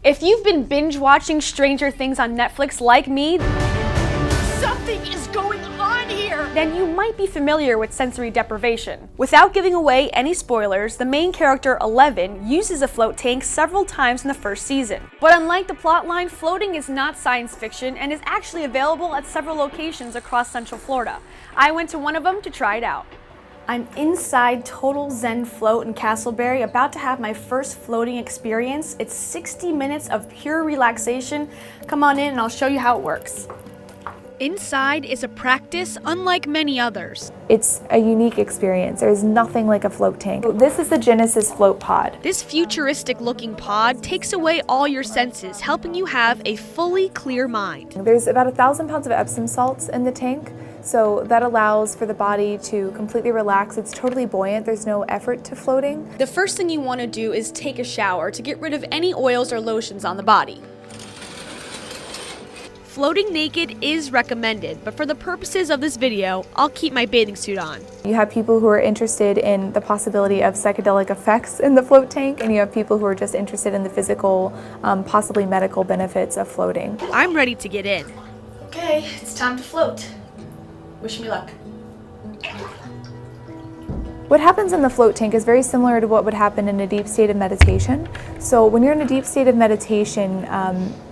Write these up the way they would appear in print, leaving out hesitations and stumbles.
If you've been binge watching Stranger Things on Netflix like me, Something is going on here! then you might be familiar with sensory deprivation. Without giving away any spoilers, the main character, 11, uses a float tank several times in the first season. But unlike the plotline, floating is not science fiction and is actually available at several locations across Central Florida. I went to one of them to try it out. I'm inside Total Zen Float in Castleberry, about to have my first floating experience. It's 60 minutes of pure relaxation. Come on in and I'll show you how it works. Inside is a practice unlike many others. It's a unique experience. There's nothing like a float tank. This is the Genesis Float Pod. This futuristic looking pod takes away all your senses, helping you have a fully clear mind. There's about 1,000 pounds of Epsom salts in the tank, so that allows for the body to completely relax. It's totally buoyant. There's no effort to floating. The first thing you want to do is take a shower to get rid of any oils or lotions on the body. Floating naked is recommended, but for the purposes of this video, I'll keep my bathing suit on. You have people who are interested in the possibility of psychedelic effects in the float tank, and you have people who are just interested in the physical, possibly medical benefits of floating. I'm ready to get in. Okay, it's time to float. Wish me luck. What happens in the float tank is very similar to what would happen in a deep state of meditation. So when you're in a deep state of meditation,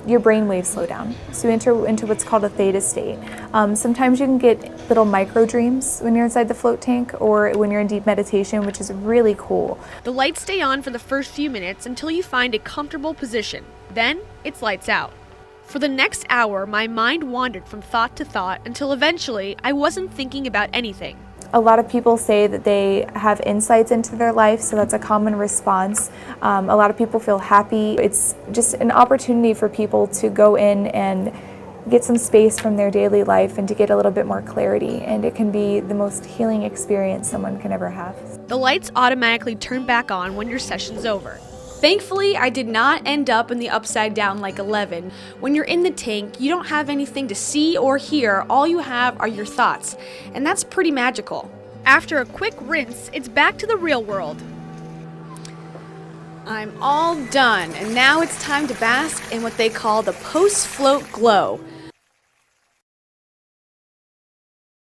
your brain waves slow down. So you enter into what's called a theta state. Sometimes you can get little micro dreams when you're inside the float tank or when you're in deep meditation, which is really cool. The lights stay on for the first few minutes until you find a comfortable position. Then it's lights out. For the next hour, my mind wandered from thought to thought until eventually I wasn't thinking about anything. A lot of people say that they have insights into their life, so that's a common response. A lot of people feel happy. It's just an opportunity for people to go in and get some space from their daily life and to get a little bit more clarity, and it can be the most healing experience someone can ever have. The lights automatically turn back on when your session's over. Thankfully, I did not end up in the upside down like 11. When you're in the tank, you don't have anything to see or hear. All you have are your thoughts, and that's pretty magical. After a quick rinse, it's back to the real world. I'm all done, and now it's time to bask in what they call the post-float glow.